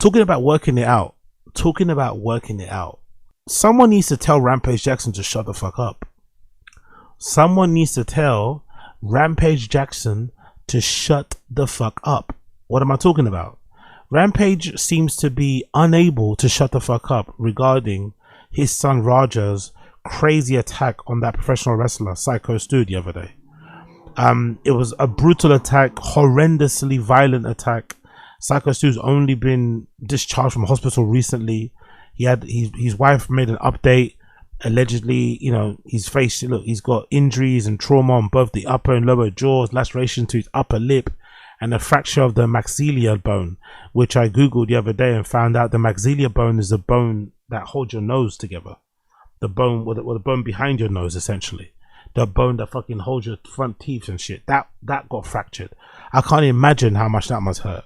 Talking about working it out. Talking about working it out. Someone needs to tell Rampage Jackson to shut the fuck up. Someone needs to tell Rampage Jackson to shut the fuck up. What am I talking about? Rampage seems to be unable to shut the fuck up regarding his son Raja's crazy attack on that professional wrestler SykoStu the other day. It was a brutal attack, horrendously violent attack. SykoStu's only been discharged from hospital recently. His wife made an update. Allegedly, you know, he's got injuries and trauma on both the upper and lower jaws, laceration to his upper lip, and a fracture of the maxilla bone, which I googled the other day and found out the maxilla bone is the bone that holds your nose together. The bone, the bone behind your nose, essentially. The bone that fucking holds your front teeth and shit. That got fractured. I can't imagine how much that must hurt.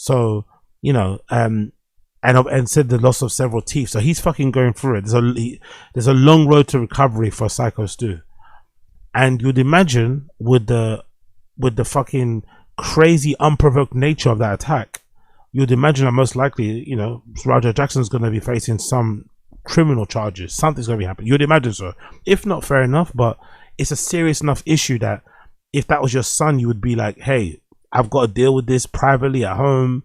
So, you know, and said the loss of several teeth. So he's fucking going through it. There's a long road to recovery for SykoStu. And you'd imagine with the fucking crazy unprovoked nature of that attack, you'd imagine that most likely, you know, Raja Jackson's going to be facing some criminal charges. Something's going to be happening. You'd imagine so. If not, fair enough, but it's a serious enough issue that if that was your son, you would be like, hey, I've got to deal with this privately at home.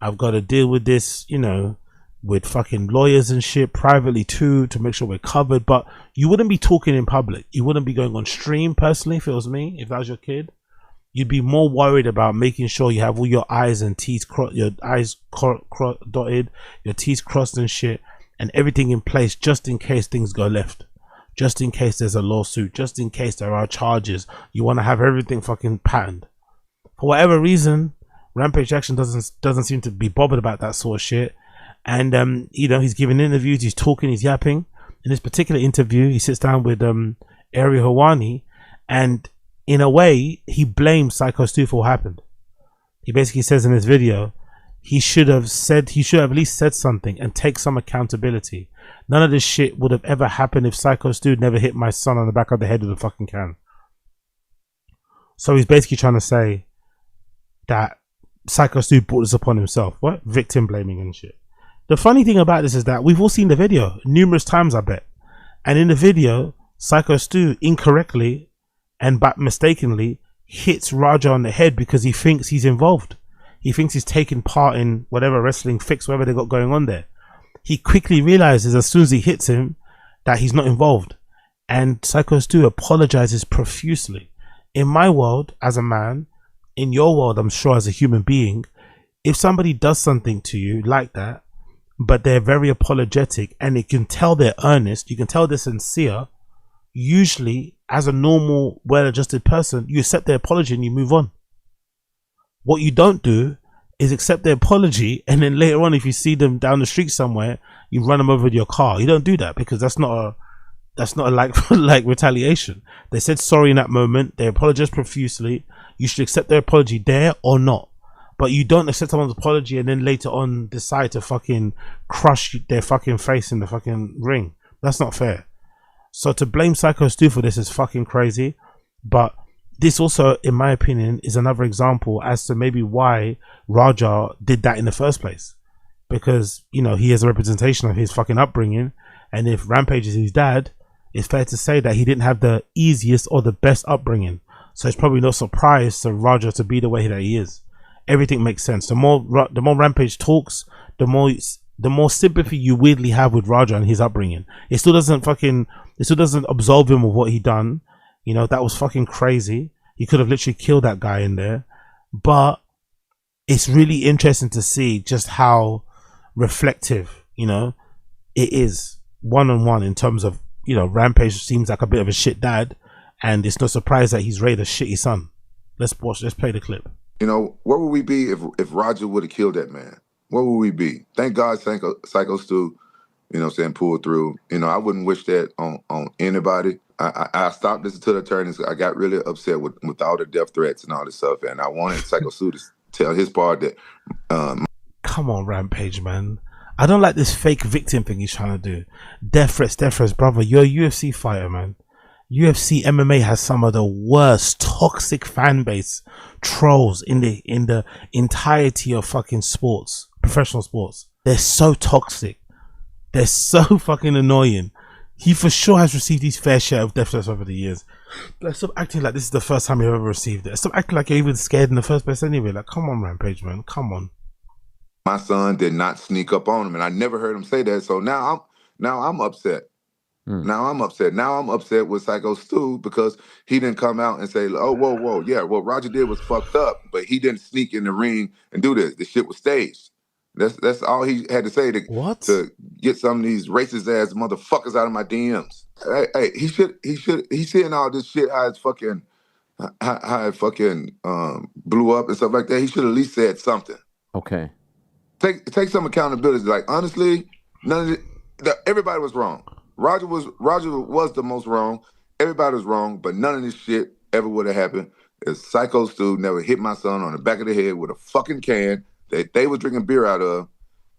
I've got to deal with this, you know, with fucking lawyers and shit privately too, to make sure we're covered. But you wouldn't be talking in public. You wouldn't be going on stream personally, if it was me, if that was your kid. You'd be more worried about making sure you have all your I's and T's crossed, your I's dotted, your T's crossed and shit, and everything in place just in case things go left. Just in case there's a lawsuit, just in case there are charges. You want to have everything fucking patterned. For whatever reason, Rampage Jackson doesn't seem to be bothered about that sort of shit. And you know, he's giving interviews, he's talking, he's yapping. In this particular interview, he sits down with Ariel Helwani, and in a way, he blames SykoStu for what happened. He basically says in this video, he should have at least said something and take some accountability. None of this shit would have ever happened if SykoStu never hit my son on the back of the head with a fucking can. So he's basically trying to say that SykoStu brought this upon himself. What? Victim blaming and shit. The funny thing about this is that we've all seen the video numerous times, I bet. And in the video, SykoStu incorrectly and but mistakenly hits Raja on the head because he thinks he's involved. He thinks he's taking part in whatever wrestling fix, whatever they got going on there. He quickly realizes as soon as he hits him that he's not involved. And SykoStu apologizes profusely. In my world, as a man, in your world, I'm sure as a human being, if somebody does something to you like that, but they're very apologetic and you can tell they're earnest, you can tell they're sincere, usually as a normal, well-adjusted person, you accept their apology and you move on. What you don't do is accept their apology and then later on, if you see them down the street somewhere, you run them over with your car. You don't do that because that's not a like retaliation. They said sorry in that moment. They apologized profusely. You should accept their apology there or not. But you don't accept someone's apology and then later on decide to fucking crush their fucking face in the fucking ring. That's not fair. So to blame SykoStu for this is fucking crazy. But this also, in my opinion, is another example as to maybe why Raja did that in the first place. Because, you know, he has a representation of his fucking upbringing. And if Rampage is his dad, it's fair to say that he didn't have the easiest or the best upbringing. So it's probably no surprise to Raja to be the way that he is. Everything makes sense. The more Rampage talks, the more sympathy you weirdly have with Raja and his upbringing. It still doesn't absolve him of what he done. You know, that was fucking crazy. He could have literally killed that guy in there. But it's really interesting to see just how reflective, you know, it is one-on-one in terms of, you know, Rampage seems like a bit of a shit dad. And it's no surprise that he's raised a shitty son. Let's play the clip. You know, where would we be if Raja would have killed that man? Where would we be? Thank God SykoStu, you know what I'm saying, pulled through. You know, I wouldn't wish that on anybody. I stopped listening to the attorneys. I got really upset with all the death threats and all this stuff. And I wanted SykoStu to tell his part that... Come on, Rampage, man. I don't like this fake victim thing he's trying to do. Death threats, brother. You're a UFC fighter, man. UFC MMA has some of the worst toxic fan base trolls in the entirety of fucking sports. professional sports. They're so toxic. They're so fucking annoying. He for sure has received his fair share of death threats over the years. Like, stop acting like this is the first time you've ever received it. Stop acting like you're even scared in the first place anyway. Like, come on, Rampage, man. Come on. My son did not sneak up on him, and I never heard him say that. So now I'm upset. Now I'm upset. Now I'm upset with SykoStu because he didn't come out and say, "Oh, whoa, yeah, what Roger did was fucked up," but he didn't sneak in the ring and do this. The shit was staged. That's all he had to say to get some of these racist ass motherfuckers out of my DMs. Hey, he's seeing all this shit how it fucking blew up and stuff like that. He should at least said something. Okay. Take some accountability. Like, honestly, everybody was wrong. Roger was the most wrong. Everybody was wrong, but none of this shit ever would have happened if SykoStu never hit my son on the back of the head with a fucking can that they was drinking beer out of,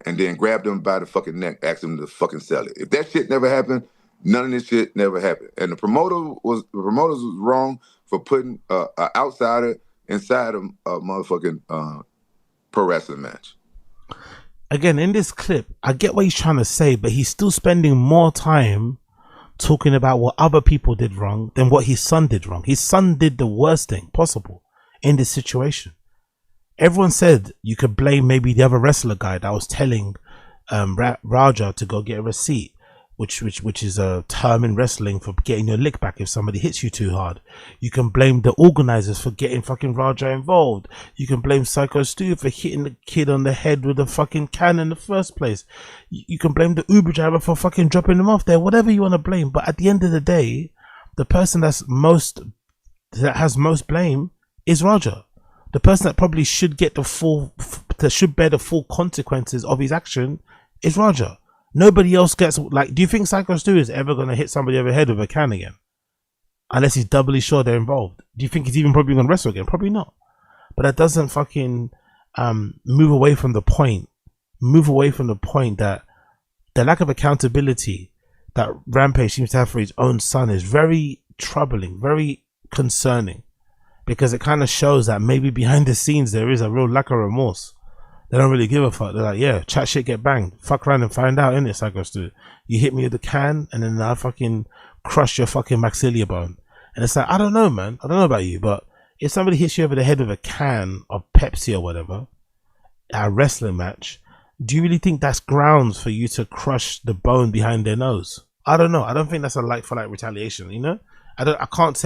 and then grabbed him by the fucking neck, asked him to fucking sell it. If that shit never happened, none of this shit never happened. And the promoters was wrong for putting an outsider inside a motherfucking pro wrestling match. Again, in this clip, I get what he's trying to say, but he's still spending more time talking about what other people did wrong than what his son did wrong. His son did the worst thing possible in this situation. Everyone said you could blame maybe the other wrestler guy that was telling Raja to go get a receipt, which is a term in wrestling for getting your lick back if somebody hits you too hard. You can blame the organizers for getting fucking Raja involved. You can blame SykoStu for hitting the kid on the head with a fucking can in the first place. You can blame the Uber driver for fucking dropping him off there. Whatever you want to blame, but at the end of the day, the person that has most blame is Raja. The person that probably should get should bear the full consequences of his action is Raja. Nobody else gets, like, do you think SykoStu is ever going to hit somebody over the head with a can again? Unless he's doubly sure they're involved. Do you think he's even probably going to wrestle again? Probably not. But that doesn't fucking move away from the point. Move away from the point that the lack of accountability that Rampage seems to have for his own son is very troubling, very concerning. Because it kind of shows that maybe behind the scenes there is a real lack of remorse. They don't really give a fuck. They're like, yeah, chat shit, get banged. Fuck around and find out, innit, SykoStu? You hit me with a can and then I fucking crush your fucking maxilla bone. And it's like, I don't know, man. I don't know about you, but if somebody hits you over the head with a can of Pepsi or whatever at a wrestling match, do you really think that's grounds for you to crush the bone behind their nose? I don't know. I don't think that's a like-for-like retaliation, you know? I can't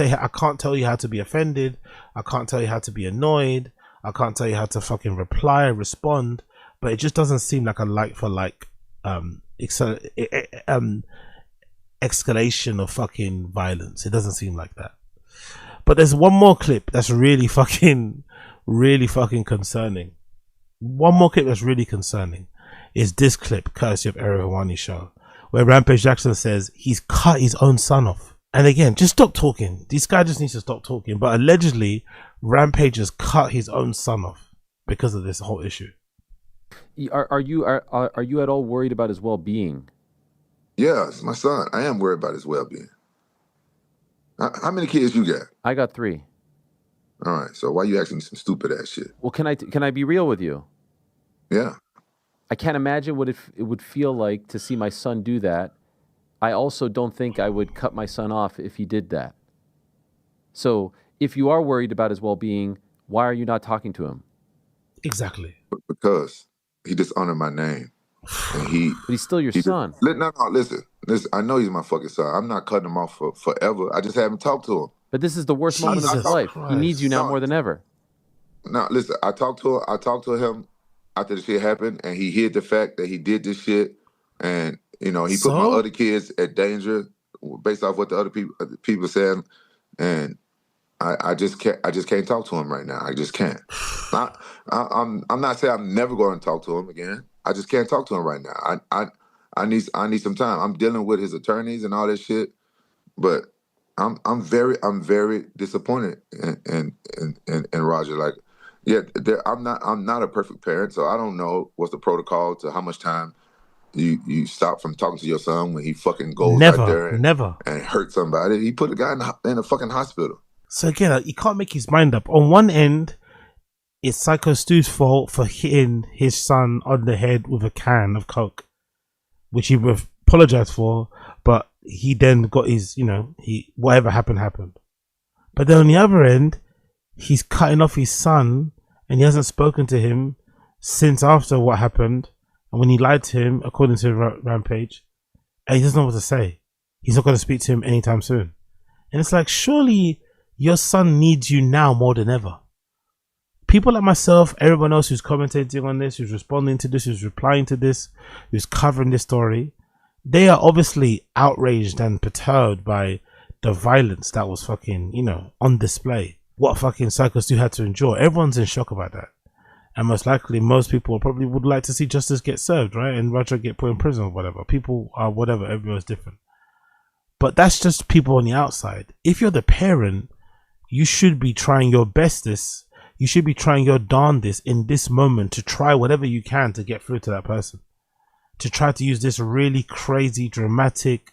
tell you how to be offended. I can't tell you how to be annoyed. I can't tell you how to fucking respond, but it just doesn't seem like a like-for-like escalation of fucking violence. It doesn't seem like that. But there's one more clip that's really fucking concerning. One more clip that's really concerning is this clip, courtesy of Ariel Hawani's show, where Rampage Jackson says he's cut his own son off. And again, just stop talking. This guy just needs to stop talking. But allegedly, Rampage has cut his own son off because of this whole issue. Are you at all worried about his well-being? Yeah, it's my son. I am worried about his well-being. How many kids you got? I got 3. All right. So why you asking me some stupid ass shit? Well, can I be real with you? Yeah. I can't imagine what it would feel like to see my son do that. I also don't think I would cut my son off if he did that. So if you are worried about his well-being, why are you not talking to him? Exactly. Because he dishonored my name. And but he's still your son. No, listen. I know he's my fucking son. I'm not cutting him off for forever. I just haven't talked to him. But this is the worst moment of his life. Christ. He needs you now more than ever. No, listen. I talked to him after the shit happened, and he hid the fact that he did this shit, and he put my other kids at danger based off what the other people said, and I just can't talk to him right now. I just can't. I'm not saying I'm never going to talk to him again. I just can't talk to him right now. I need some time. I'm dealing with his attorneys and all that shit, but I'm very disappointed in Roger. Like, yeah, I'm not a perfect parent, so I don't know what's the protocol to how much time you stop from talking to your son when he fucking goes out there and hurt somebody. He put a guy in a fucking hospital. So again, he can't make his mind up. On one end, it's SykoStu's fault for hitting his son on the head with a can of Coke, which he apologized for, but he then got his, whatever happened. But then on the other end, he's cutting off his son, and he hasn't spoken to him since after what happened. And when he lied to him, according to Rampage, and he doesn't know what to say. He's not going to speak to him anytime soon. And it's like, surely your son needs you now more than ever. People like myself, everyone else who's commentating on this, who's responding to this, who's replying to this, who's covering this story, they are obviously outraged and perturbed by the violence that was fucking, on display. What fucking SykoStu had to endure. Everyone's in shock about that. And most likely, most people probably would like to see justice get served, right? And Roger get put in prison or whatever. People are whatever, everyone's different. But that's just people on the outside. If you're the parent, you should be trying your bestest. You should be trying your darndest in this moment to try whatever you can to get through to that person. To try to use this really crazy, dramatic,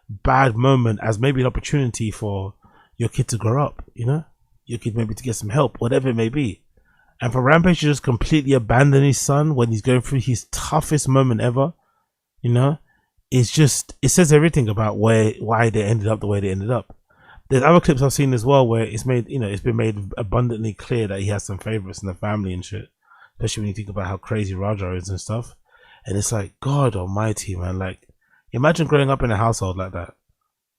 bad moment as maybe an opportunity for your kid to grow up, Your kid maybe to get some help, whatever it may be. And for Rampage to just completely abandon his son when he's going through his toughest moment ever, it's just, it says everything about why they ended up the way they ended up. There's other clips I've seen as well where it's made, it's been made abundantly clear that he has some favorites in the family and shit. Especially when you think about how crazy Raja is and stuff. And it's like, God almighty, man. Like, imagine growing up in a household like that,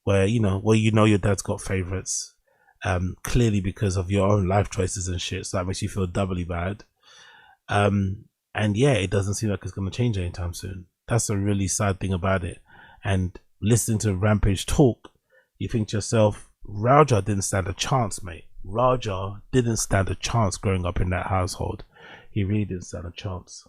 where your dad's got favorites. Clearly because of your own life choices and shit, so that makes you feel doubly bad. And yeah, it doesn't seem like it's going to change anytime soon. That's a really sad thing about it. And listening to Rampage talk, you think to yourself, Raja didn't stand a chance, mate. Raja didn't stand a chance growing up in that household. He really didn't stand a chance.